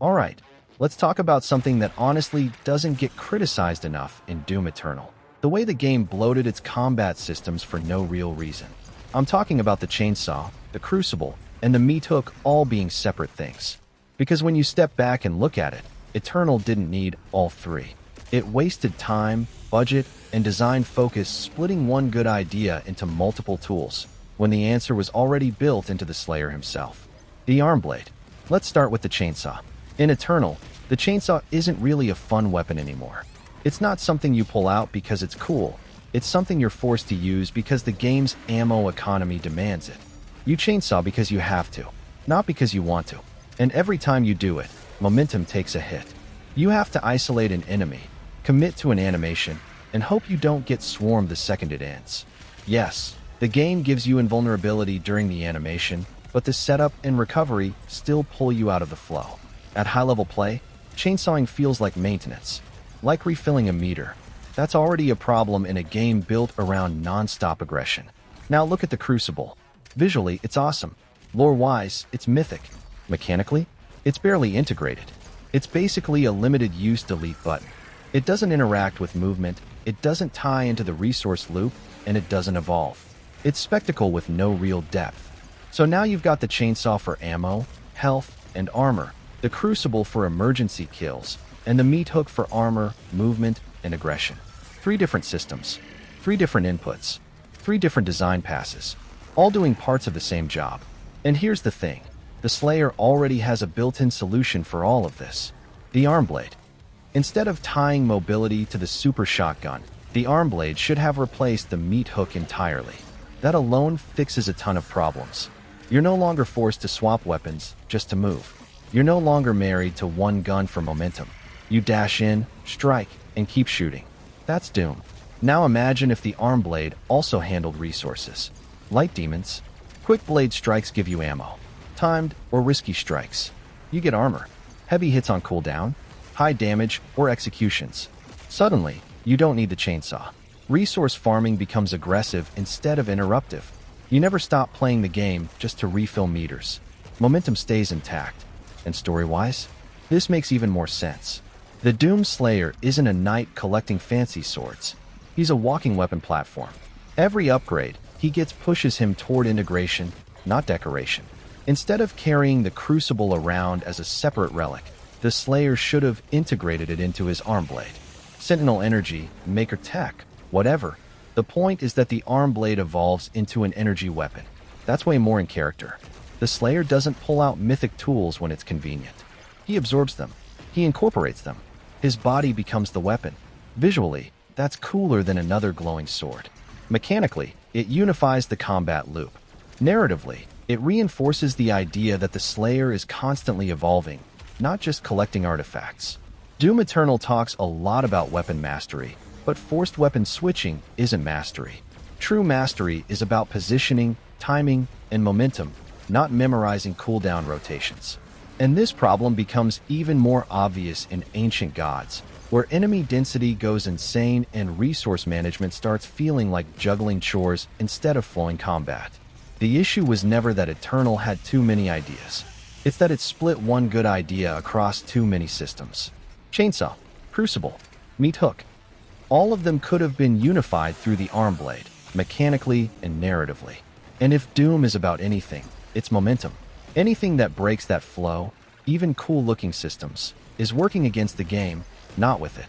Alright, let's talk about something that honestly doesn't get criticized enough in Doom Eternal. The way the game bloated its combat systems for no real reason. I'm talking about the chainsaw, the crucible, and the meat hook all being separate things. Because when you step back and look at it, Eternal didn't need all three. It wasted time, budget, and design focus splitting one good idea into multiple tools, when the answer was already built into the Slayer himself. The arm blade. Let's start with the chainsaw. In Eternal, the chainsaw isn't really a fun weapon anymore. It's not something you pull out because it's cool. It's something you're forced to use because the game's ammo economy demands it. You chainsaw because you have to, not because you want to. And every time you do it, momentum takes a hit. You have to isolate an enemy, commit to an animation, and hope you don't get swarmed the second it ends. Yes, the game gives you invulnerability during the animation, but the setup and recovery still pull you out of the flow. At high-level play, chainsawing feels like maintenance, like refilling a meter. That's already a problem in a game built around non-stop aggression. Now look at the Crucible. Visually, it's awesome. Lore-wise, it's mythic. Mechanically, it's barely integrated. It's basically a limited-use delete button. It doesn't interact with movement, it doesn't tie into the resource loop, and it doesn't evolve. It's spectacle with no real depth. So now you've got the chainsaw for ammo, health, and armor, the Crucible for emergency kills, and the meat hook for armor, movement, and aggression. 3 different systems, 3 different inputs, 3 different design passes, all doing parts of the same job. And here's the thing, the Slayer already has a built-in solution for all of this. The arm blade. Instead of tying mobility to the super shotgun, the arm blade should have replaced the meat hook entirely. That alone fixes a ton of problems. You're no longer forced to swap weapons just to move. You're no longer married to one gun for momentum. You dash in, strike, and keep shooting. That's Doom. Now imagine if the arm blade also handled resources. Light demons. Quick blade strikes give you ammo. Timed or risky strikes. You get armor. Heavy hits on cooldown. High damage or executions. Suddenly, you don't need the chainsaw. Resource farming becomes aggressive instead of interruptive. You never stop playing the game just to refill meters. Momentum stays intact. And story-wise, this makes even more sense. The Doom Slayer isn't a knight collecting fancy swords. He's a walking weapon platform. Every upgrade he gets pushes him toward integration, not decoration. Instead of carrying the Crucible around as a separate relic, the Slayer should have integrated it into his arm blade. Sentinel energy, Maker tech, whatever. The point is that the arm blade evolves into an energy weapon. That's way more in character. The Slayer doesn't pull out mythic tools when it's convenient. He absorbs them. He incorporates them. His body becomes the weapon. Visually, that's cooler than another glowing sword. Mechanically, it unifies the combat loop. Narratively, it reinforces the idea that the Slayer is constantly evolving, not just collecting artifacts. Doom Eternal talks a lot about weapon mastery, but forced weapon switching isn't mastery. True mastery is about positioning, timing, and momentum, not memorizing cooldown rotations. And this problem becomes even more obvious in Ancient Gods, where enemy density goes insane and resource management starts feeling like juggling chores instead of flowing combat. The issue was never that Eternal had too many ideas. It's that it split one good idea across too many systems. Chainsaw, Crucible, meat hook. All of them could have been unified through the arm blade, mechanically and narratively. And if Doom is about anything, it's momentum. Anything that breaks that flow, even cool-looking systems, is working against the game, not with it.